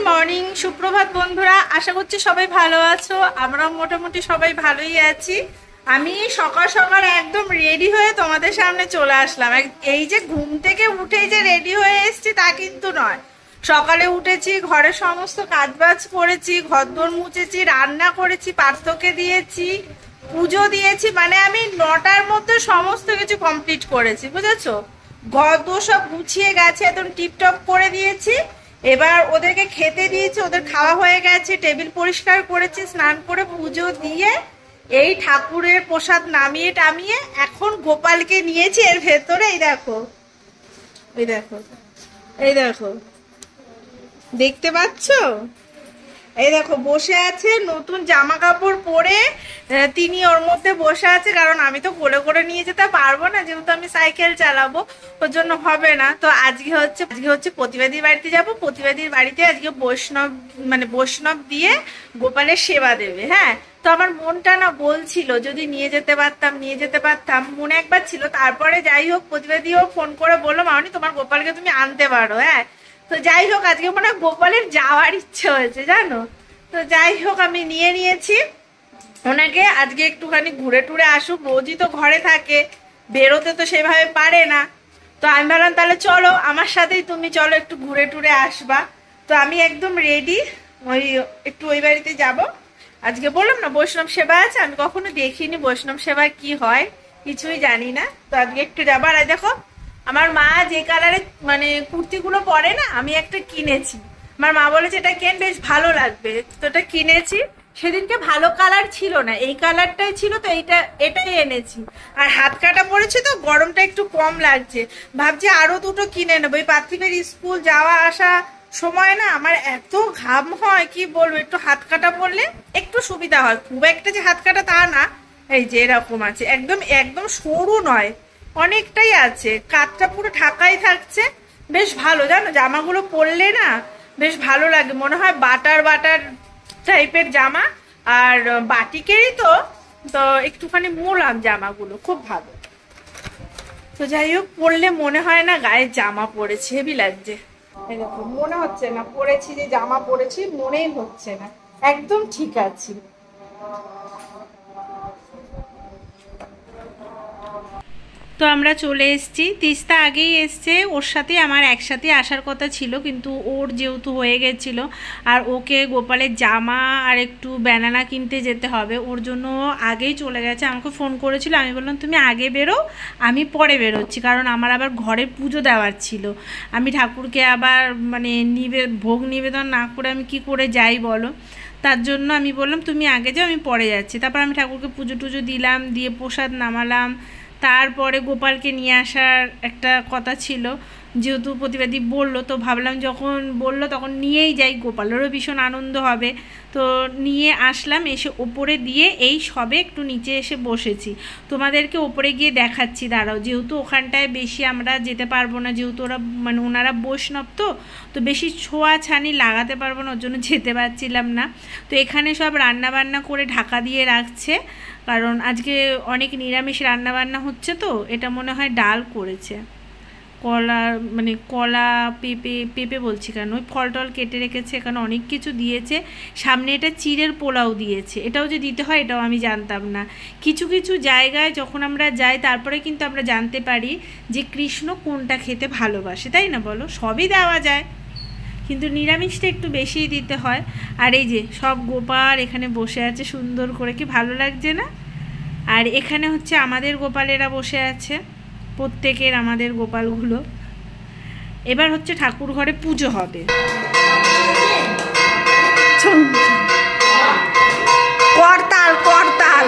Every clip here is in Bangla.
মর্নিং, সুপ্রভাত বন্ধুরা। আশা করছি সবাই ভালো আছো। আমরা মোটামুটি সবাই ভালোই আছি। আমি সকাল সকাল একদম রেডি হয়ে তোমাদের সামনে চলে আসলাম। এই যে ঘুম থেকে উঠেই যে রেডি হয়ে এসেছি তা কিন্তু নয়। সকালে উঠেছি, ঘরের সমস্ত কাজবাজ করেছি, ঘরদোর মুছেছি, রান্না করেছি, পার্থকে দিয়েছি, পুজো দিয়েছি। মানে আমি 9টার মধ্যে সমস্ত কিছু কমপ্লিট করেছি, বুঝেছো? ঘরদোর সব গুছিয়ে গেছে, একদম টিপটপ করে দিয়েছি। এবার ওদেরকে খেতে দিয়েছি, ওদের খাওয়া হয়ে গেছে, টেবিল পরিষ্কার করেছি, স্নান করে পুজো দিয়ে এই ঠাকুরের প্রসাদ নামিয়ে টামিয়ে এখন গোপালকে নিয়েছি এর ভেতরে। এই দেখো, এই দেখো, এই দেখো, দেখতে পাচ্ছ? এই দেখো বসে আছে, নতুন জামা কাপড় পরে তিনি ওর মধ্যে বসে আছে। কারণ আমি তো কোলে করে নিয়ে যেতে পারবো না, যেহেতু আমি সাইকেল চালাবো, ওর জন্য হবে না। তো আজকে হচ্ছে প্রতিবাদীর বাড়িতে যাব। প্রতিবাদীর বাড়িতে আজকে বৈষ্ণব দিয়ে গোপালের সেবা দেবে। হ্যাঁ, তো আমার মনটা না বলছিল যদি নিয়ে যেতে পারতাম, মনে একবার ছিল। তারপরে যাই হোক, প্রতিবাদীও ফোন করে বললো, মামনি তোমার গোপালকে তুমি আনতে পারো। হ্যাঁ, তো যাই হোক, আজকে মনে হয় গোপালের যাওয়ার ইচ্ছে হয়েছে, জানো। তো যাই হোক, আমি নিয়ে নিয়েছি ওনাকে। আজকে একটুখানি ঘুরে টুরে আসুক, রোজই তো ঘরে থাকে, বেরোতে তো সেভাবে পারে না। তো আমি ভাবলাম তাহলে চলো আমার সাথেই তুমি চলো, একটু ঘুরে টুরে আসবা। তো আমি একদম রেডি, একটু ওই বাড়িতে যাব। আজকে বললাম না বৈষ্ণব সেবা আছে, আমি কখনো দেখিনি বৈষ্ণব সেবা কি হয়, কিছুই জানি না। তো আজকে একটু যাবো। আর দেখো, আমার মা যে কালারের কুর্তিগুলো পরে না, আমি একটা কিনেছি। আমার মা বলেছে এটা কেন, বেশ ভালো লাগবে, তো এটা কিনেছি। সেদিনকে ভালো কালার ছিল না, এই কালারটাই ছিল, তো এটাই এনেছি। আর হাত কাটা পড়েছে তো গরমটা একটু কম লাগছে, ভাবছি আরো দুটো কিনে নেবো। এই পার্থিবের স্কুল যাওয়া আসা সময় না আমার এত ঘাম হয়, কি বলবো। একটু হাত কাটা পড়লে একটু সুবিধা হয়, খুব একটা যে হাত কাটা তা না। এই যে এরকম আছে, একদম একদম সরু নয়, অনেকটাই আছে, কাঁধটা পুরো ঢাকাই থাকছে। বেশ ভালো, জানো, জামাগুলো পরলে না বেশ ভালো লাগে, মনে হয় বাটার টাইপের জামা। আর বাটিকেরই তো একটুখানি মোলাম জামাগুলো, খুব ভালো। তো যাই হোক, পরলে মনে হয় না গায়ে জামা পরেছে, হেভি লাগছে। এরকম মনে হচ্ছে না পরেছি, যে জামা পরেছি মনেই হচ্ছে না, একদম ঠিক আছে। তো আমরা চলে এসেছি, তিস্তা আগেই এসছে, ওর সাথে আমার একসাথে আসার কথা ছিল, কিন্তু ওর যেহেতু হয়ে গেছিলো আর ওকে গোপালের জামা আর একটু ব্যানানা কিনতে যেতে হবে, ওর জন্য আগেই চলে গেছে। আমাকে ফোন করেছিল, আমি বললাম তুমি আগে বেরো, আমি পরে বেরোচ্ছি, কারণ আমার আবার ঘরে পুজো দেওয়ার ছিল। আমি ঠাকুরকে আবার ভোগ নিবেদন না করে আমি কি করে যাই বলো। তার জন্য আমি বললাম তুমি আগে যাও, আমি পরে যাচ্ছি। তারপর আমি ঠাকুরকে পুজো টুজো দিলাম, দিয়ে প্রসাদ নামালাম। তারপরে গোপালকে নিয়ে আসার একটা কথা ছিল, যেহেতু প্রতিবাদী বললো, তো ভাবলাম যখন বললো তখন নিয়েই যাই, গোপালেরও ভীষণ আনন্দ হবে। তো নিয়ে আসলাম, এসে ওপরে দিয়ে এই সবে একটু নিচে এসে বসেছি। তোমাদেরকে ওপরে গিয়ে দেখাচ্ছি, দাঁড়াও। যেহেতু ওখানটায় বেশি আমরা যেতে পারবো না, যেহেতু ওনারা বৈষ্ণব, তো বেশি ছোঁয়া ছানি লাগাতে পারবো না, ওর জন্য যেতে পারছিলাম না। তো এখানে সব রান্না বান্না করে ঢাকা দিয়ে রাখছে, কারণ আজকে অনেক নিরামিষ রান্নাবান্না হচ্ছে। তো এটা মনে হয় ডাল করেছে, কলা পেঁপে বলছি কেন, ওই ফল টল কেটে রেখেছে, এখানে অনেক কিছু দিয়েছে। সামনে এটা চিড়ের পোলাও দিয়েছে, এটাও যে দিতে হয় এটাও আমি জানতাম না। কিছু কিছু জায়গায় যখন আমরা যাই তারপরে কিন্তু আমরা জানতে পারি যে কৃষ্ণ কোনটা খেতে ভালোবাসে, তাই না বলো? সবই দেওয়া যায়, কিন্তু নিরামিষটা একটু বেশিই দিতে হয়। আর এই যে সব গোপাল এখানে বসে আছে সুন্দর করে, কি ভালো লাগছে না? আর এখানে হচ্ছে আমাদের গোপালেরা বসে আছে, প্রত্যেকের আমাদের গোপালগুলো। এবার হচ্ছে ঠাকুর ঘরে পুজো হবে। করতাল করতাল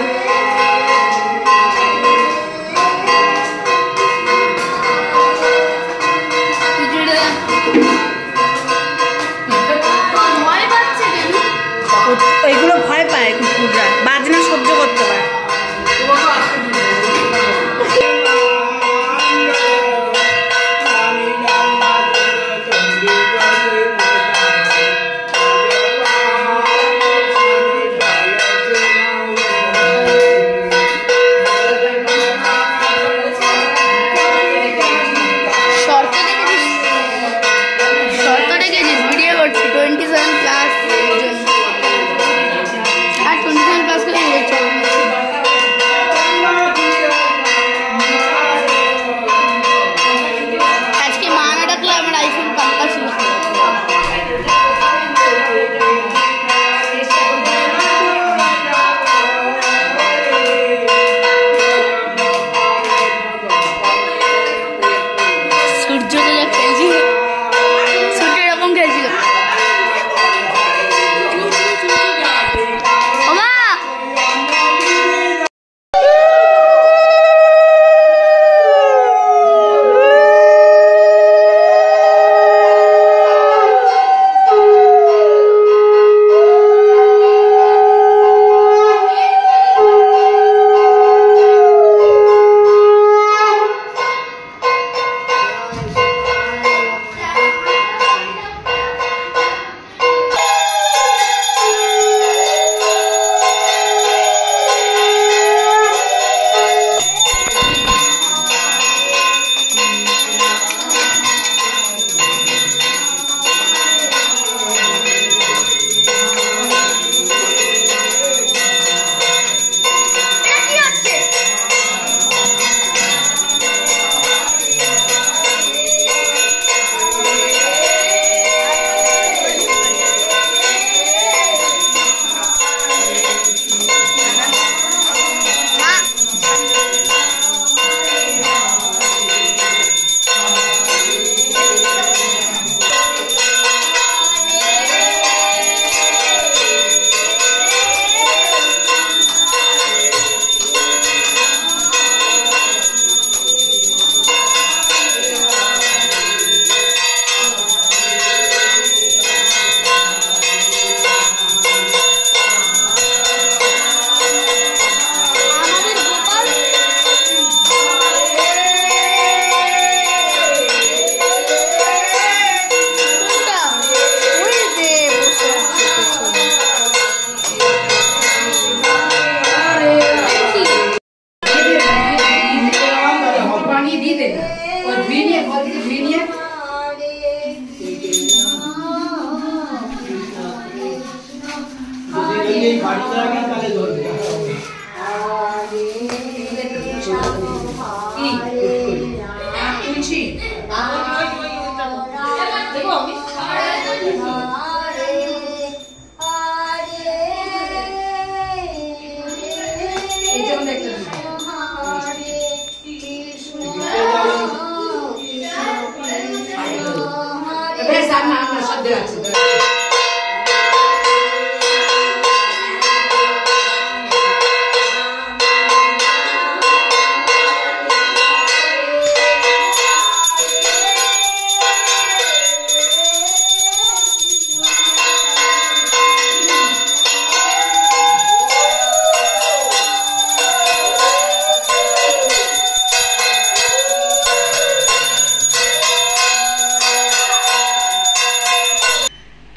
এগুলো ভয় পায় কুকুররা, বাজনা সহ্য করতে পারে।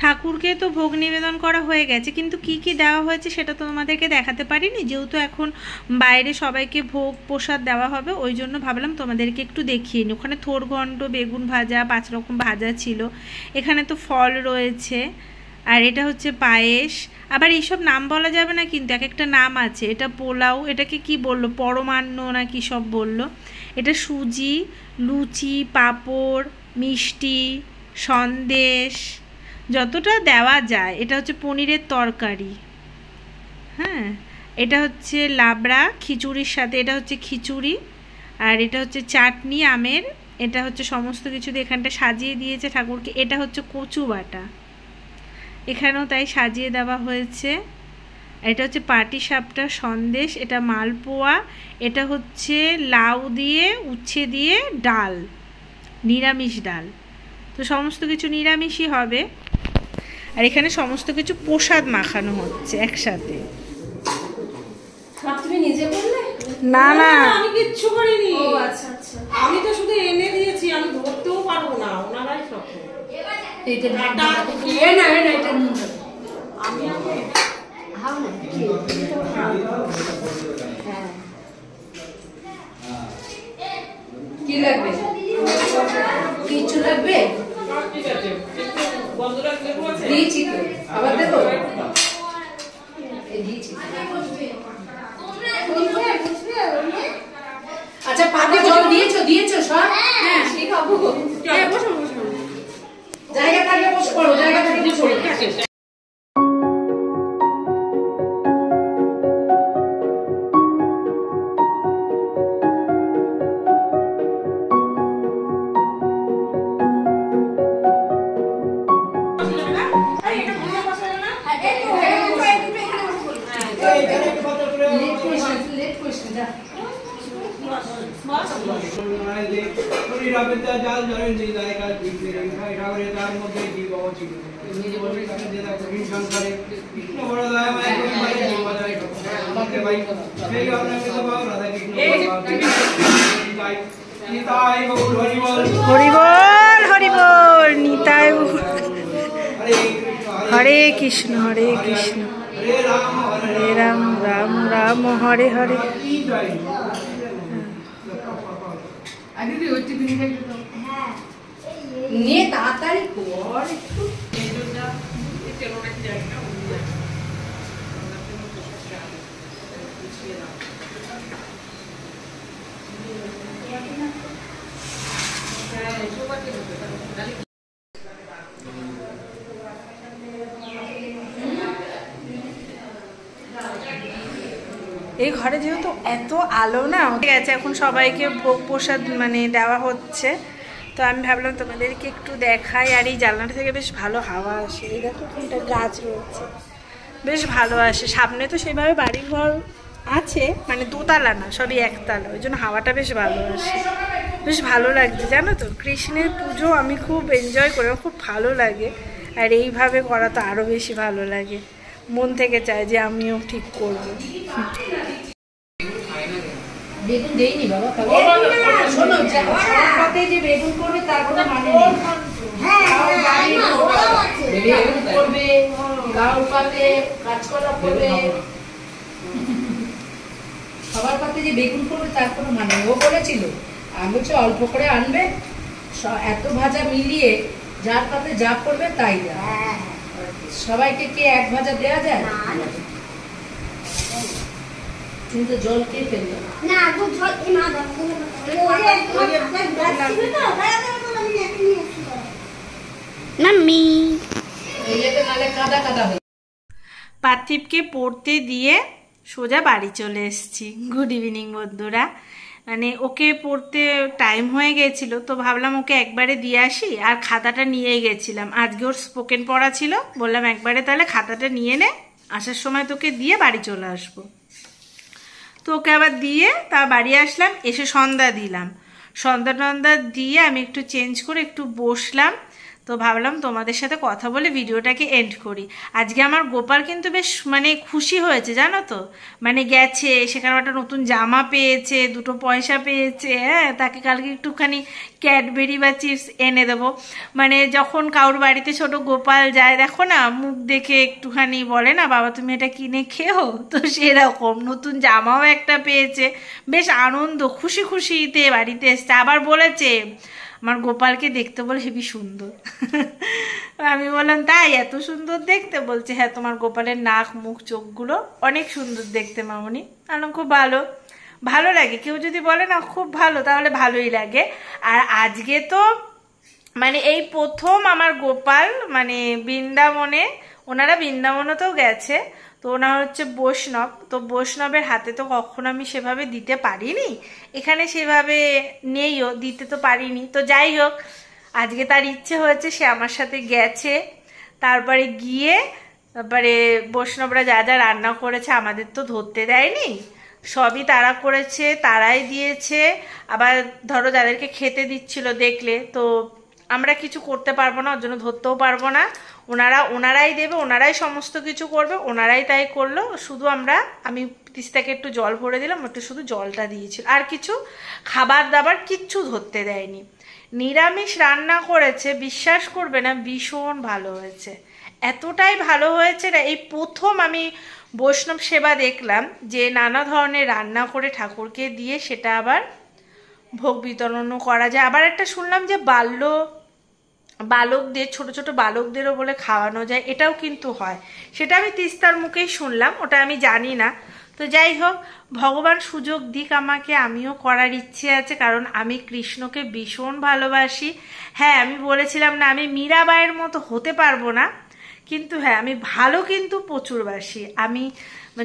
ঠাকুরকে তো ভোগ নিবেদন করা হয়ে গেছে, কিন্তু কি কি দেওয়া হয়েছে সেটা তো তোমাদেরকে দেখাতে পারিনি, যেহেতু এখন বাইরে সবাইকে ভোগ প্রসাদ দেওয়া হবে, ওই জন্য ভাবলাম তোমাদেরকে একটু দেখিয়ে নিই। ওখানে থোরঘণ্ট, বেগুন ভাজা, 5 রকম ভাজা ছিল, এখানে তো ফল রয়েছে, আর এটা হচ্ছে পায়েস। আবার এইসব নাম বলা যাবে না কিন্তু, এক একটা নাম আছে। এটা পোলাও, এটাকে কি বললো, পরমান্ন না কি সব বললো। এটা সুজি, লুচি, পাঁপড়, মিষ্টি, সন্দেশ, যতটা দেওয়া যায়। এটা হচ্ছে পনিরের তরকারি, হ্যাঁ। এটা হচ্ছে লাবড়া খিচুড়ির সাথে, এটা হচ্ছে খিচুড়ি, আর এটা হচ্ছে চাটনি আমের। এটা হচ্ছে সমস্ত কিছু দিয়ে এখানটা সাজিয়ে দিয়েছে ঠাকুরকে। এটা হচ্ছে কচু বাটা, এখানেও তাই সাজিয়ে দেওয়া হয়েছে। এটা হচ্ছে পাটিসাপটা সন্দেশ, এটা মালপোয়া, এটা হচ্ছে লাউ দিয়ে উচ্ছে দিয়ে ডাল, নিরামিষ ডাল। তো সমস্ত কিছু নিরামিষই হবে। আর এখানে সমস্ত কিছু প্রসাদ মাখানো হচ্ছে একসাথে। তুমি নিজে করলে? না না, আমি কিচ্ছু করিনি। ও আচ্ছা আচ্ছা, আমি তো শুধু এনে দিয়েছি, আমি ধরতেও পারবো না, ওনারাই সব। এটা না এটা আমি হাও না কি লাগবে, কিছু লাগবে দিয়েছি তো, আবার দেবো দিয়েছি। আচ্ছা পাতে জল দিয়েছো দিয়েছো সব? হ্যাঁ ঠিক খাবো। হ্যাঁ বসো বসো, জায়গা থাকলে বসে পড়ো, জায়গা থাকলে বসে পড়ো। হরিবল হরিবল, নিতাই। হরে কৃষ্ণ হরে কৃষ্ণ, হরে রাম রাম রাম হরে হরে। নিয়ে তাড়াতাড়ি কর একটু। এই ঘরে যেহেতু এত আলো না ঠিক আছে, এখন সবাইকে ভোগ প্রসাদ মানে দেওয়া হচ্ছে, তো আমি ভাবলাম তোমাদেরকে একটু দেখাই। আর এই জানলাটা থেকে বেশ ভালো হাওয়া আসে, এই দেখো একটা গাছ রয়েছে, বেশ ভালো আসে। সামনে তো সেভাবে বাড়িঘর আছে, মানে দোতলা না, সবই একতলা, ওই জন্য হাওয়াটা বেশ ভালো আসে, বেশ ভালো লাগছে। জানো তো, কৃষ্ণের পুজো আমি খুব এনজয় করি, আমার খুব ভালো লাগে। আর এইভাবে করা তো আরও বেশি ভালো লাগে, মন থেকে চায় যে আমিও ঠিক করবো। বেগুন দেইনি বাবা, শোনো পাতে যে বেগুন করবে তার কোনো মানে নেই। বেগুন করবে, লাউ পাতে কাঁচকলা করবে, সবার পাতে যে বেগুন করবে তার কোনো মানে নেই। ও বলেছিল, আমি বলছি অল্প করে আনবে, এত ভাজা মিলিয়ে যার পাতে যা করবে তাই দেয়। সবাইকে কি এক ভাজা দেওয়া যায়? তুমি তো জল খেয়ে ফেললে না দুধ জল এই মা দাও মাম্মি এইটাতে নালে কাদা কাদা হয়ে পার্থিবকে পড়তে দিয়ে সোজা বাড়ি চলে এসেছি। গুড ইভিনিং বন্ধুরা। মানে ওকে পড়তে টাইম হয়ে গেছিল, তো ভাবলাম ওকে একবারে দিয়ে আসি, আর খাতাটা নিয়েই গেছিলাম। আজকে ওর স্পোকেন পড়া ছিল, বললাম একবারে তাহলে খাতাটা নিয়ে নে, আসার সময় তোকে দিয়ে বাড়ি চলে আসবো। তো ওকে আবার দিয়ে তা বাড়ি আসলাম, এসে সন্ধ্যা দিলাম। সন্ধ্যা টন্ধা দিয়ে আমি একটু চেঞ্জ করে একটু বসলাম, তো ভাবলাম তোমাদের সাথে কথা বলে ভিডিওটাকে এন্ড করি। আজকে আমার গোপাল কিন্তু বেশ মানে খুশি হয়েছে জানো তো, মানে গেছে সেখানে একটা নতুন জামা পেয়েছে, 2টো পয়সা পেয়েছে। হ্যাঁ, তাকে কালকে একটুখানি ক্যাডবেরি বা চিপস এনে দেবো। মানে যখন কারোর বাড়িতে ছোট গোপাল যায় দেখো না, মুখ দেখে একটুখানি বলে না বাবা তুমি এটা কিনে খেও, তো সেরকম নতুন জামাও একটা পেয়েছে। বেশ আনন্দ, খুশি খুশিতে বাড়িতে এসছে। আবার বলেছে আমার গোপালকে দেখতে বলে হেবি সুন্দর। আমি বললাম তাই, এত সুন্দর দেখতে? বলছে হ্যাঁ, তোমার গোপালের নাক মুখ চোখগুলো অনেক সুন্দর দেখতে মামনি। আমি খুব ভালো, ভালো লাগে। কেউ যদি বলে না খুব ভালো, তাহলে ভালোই লাগে। আর আজকে তো মানে এই প্রথম আমার গোপাল মানে বৃন্দাবনে, ওনারা বৃন্দাবনেতেও গেছে, তো ওনার হচ্ছে বৈষ্ণব, তো বৈষ্ণবের হাতে তো কখনো আমি সেভাবে দিতে পারিনি, এখানে সেভাবে নেইও, দিতে তো পারিনি। তো যাই হোক, আজকে তার ইচ্ছে হয়েছে, সে আমার সাথে গেছে। তারপরে গিয়ে তারপরে বৈষ্ণবরা যা যা রান্না করেছে আমাদের তো ধরতে দেয়নি, সবই তারা করেছে, তারাই দিয়েছে। আবার ধরো যাদেরকে খেতে দিচ্ছিল দেখলে, তো আমরা কিছু করতে পারবো না, ওর জন্য ধরতেও পারবো না। ওনারাই দেবে, ওনারাই সমস্ত কিছু করবে, ওনারাই তাই করলো। শুধু আমি তিস্তাকে একটু জল ভরে দিলাম, একটু শুধু জলটা দিয়েছিল, আর কিছু খাবার দাবার কিচ্ছু ধরতে দেয়নি। নিরামিষ রান্না করেছে, বিশ্বাস করবে না ভীষণ ভালো হয়েছে, এতটাই ভালো হয়েছে না। এই প্রথম আমি বৈষ্ণব সেবা দেখলাম যে নানা ধরনের রান্না করে ঠাকুরকে দিয়ে সেটা আবার ভোগ বিতরণও করা যায়। আবার একটা শুনলাম যে বালকদের, ছোট ছোট বালকদেরও বলে খাওয়ানো যায়, এটাও কিন্তু হয়। সেটা আমি তিস্তার মুখেই শুনলাম, ওটা আমি জানি না। তো যাই হোক, ভগবান সুযোগ দিক আমাকে, আমিও করার ইচ্ছে আছে, কারণ আমি কৃষ্ণকে ভীষণ ভালোবাসি। হ্যাঁ, আমি বলেছিলাম না আমি মীরাবাইয়ের মতো হতে পারবো না, কিন্তু হ্যাঁ আমি ভালো কিন্তু প্রচুর বাসি। আমি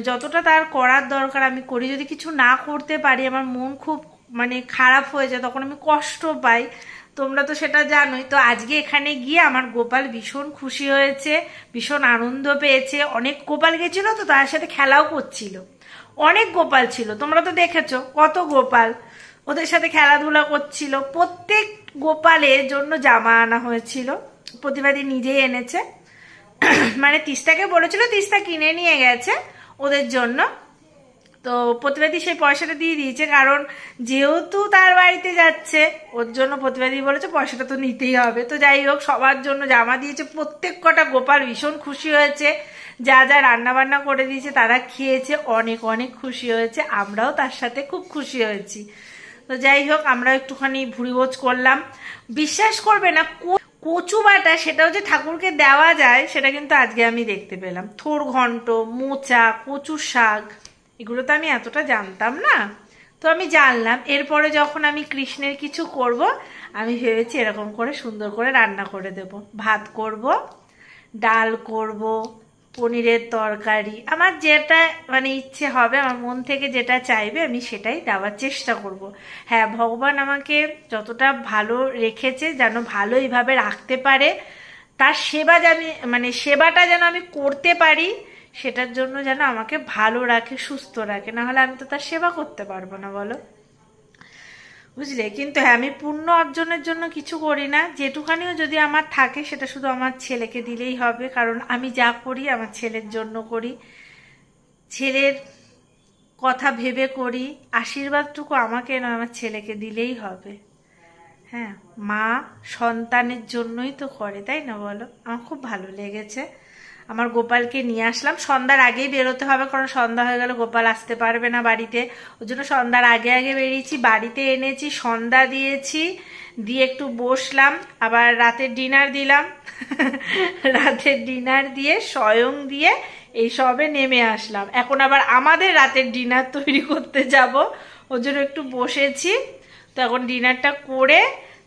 যতটা তার করার দরকার আমি করি, যদি কিছু না করতে পারি আমার মন খুব মানে খারাপ হয়ে যায়, তখন আমি কষ্ট পাই, তোমরা তো সেটা জানোই। তো আজকে এখানে গিয়ে আমার গোপাল ভীষণ খুশি হয়েছে, ভীষণ আনন্দ পেয়েছে। অনেক গোপাল গেছিল, তো তার সাথে খেলাও করছিল, অনেক গোপাল ছিল, তোমরা তো দেখেছো কত গোপাল, ওদের সাথে খেলাধুলা করছিল। প্রত্যেক গোপালের জন্য জামা আনা হয়েছিল, প্রতিবাদী নিজেই এনেছে। মানে তিস্তাকে বলেছিল, তিস্তা কিনে নিয়ে গেছে ওদের জন্য। তো প্রতিবাদী সেই পয়সাটা দিয়ে দিয়েছে, কারণ যেহেতু তার বাড়িতে যাচ্ছে ওর জন্য প্রতিবাদী বলেছে পয়সাটা তো নিতেই হবে। তো যাই হোক, সবার জন্য জামা দিয়েছে, প্রত্যেক কটা গোপাল ভীষণ খুশি হয়েছে। যা যা রান্না বান্না করে দিয়েছে তারা খেয়েছে, অনেক অনেক খুশি হয়েছে, আমরাও তার সাথে খুব খুশি হয়েছি। তো যাই হোক, আমরা একটুখানি ভুড়িভোজ করলাম। বিশ্বাস করবে না, কচু বাটা সেটাও যে ঠাকুরকে দেওয়া যায় সেটা কিন্তু আজকে আমি দেখতে পেলাম। থোড় ঘন্ট, মোচা, কচু শাক, এগুলো তো আমি এতটা জানতাম না, তো আমি জানলাম। এরপরে যখন আমি কৃষ্ণের কিছু করব, আমি ভেবেছি এরকম করে সুন্দর করে রান্না করে দেব। ভাত করব, ডাল করব, পনিরের তরকারি, আমার যেটা মানে ইচ্ছে হবে, আমার মন থেকে যেটা চাইবে আমি সেটাই দেওয়ার চেষ্টা করব। হ্যাঁ, ভগবান আমাকে যতটা ভালো রেখেছে যেন ভালো এইভাবে রাখতে পারে, তার সেবা সেবাটা যেন আমি করতে পারি, সেটার জন্য যেন আমাকে ভালো রাখে, সুস্থ রাখে, না হলে আমি তো তার সেবা করতে পারবো না, বলো, বুঝলে। কিন্তু হ্যাঁ, আমি পুণ্য অর্জনের জন্য কিছু করি না, যেটুখানিও যদি আমার থাকে সেটা শুধু আমার ছেলেকে দিলেই হবে, কারণ আমি যা করি আমার ছেলের জন্য করি, ছেলের কথা ভেবে করি। আশীর্বাদটুকু আমাকে না, আমার ছেলেকে দিলেই হবে। হ্যাঁ, মা সন্তানের জন্যই তো করে, তাই না বলো। আমার খুব ভালো লেগেছে। আমার গোপালকে নিয়ে আসলাম, সন্ধ্যার আগেই বেরোতে হবে, কারণ সন্ধ্যা হয়ে গেলে গোপাল আসতে পারবে না বাড়িতে, ওই জন্য সন্ধ্যার আগে আগে বেরিয়েছি। বাড়িতে এনেছি, সন্ধ্যা দিয়েছি, দিয়ে একটু বসলাম, আবার রাতের ডিনার দিলাম। রাতের ডিনার দিয়ে স্বয়ং দিয়ে এই সবে নেমে আসলাম। এখন আবার আমাদের রাতের ডিনার তৈরি করতে যাব, ওর জন্য একটু বসেছি। তো এখন ডিনারটা করে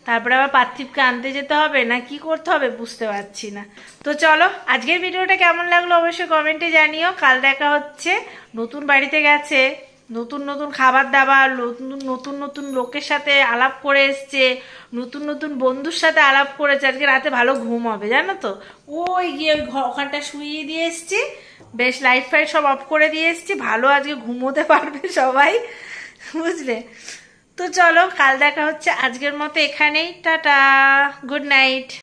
তারপরে আবার পার্থিবকে আনতে যেতে হবে না কি করতে হবে বুঝতে পারছি না। তো চলো, আজকের ভিডিওটা কেমন লাগলো অবশ্যই কমেন্টে জানিও। কাল দেখা হচ্ছে। নতুন বাড়িতে গেছে, নতুন নতুন খাবার দাবার, নতুন নতুন লোকের সাথে আলাপ করে এসছে, নতুন নতুন বন্ধুর সাথে আলাপ করেছে। আজকে রাতে ভালো ঘুম হবে জানো তো। ওই গিয়ে ওখানটা শুইয়ে দিয়ে এসছি, বেশ লাইট ফাইট সব অফ করে দিয়ে এসছি, ভালো আজকে ঘুমোতে পারবে সবাই, বুঝলে। তো চলো, কাল দেখা হচ্ছে। আজকের মতো এখানেই, টাটা, গুড নাইট।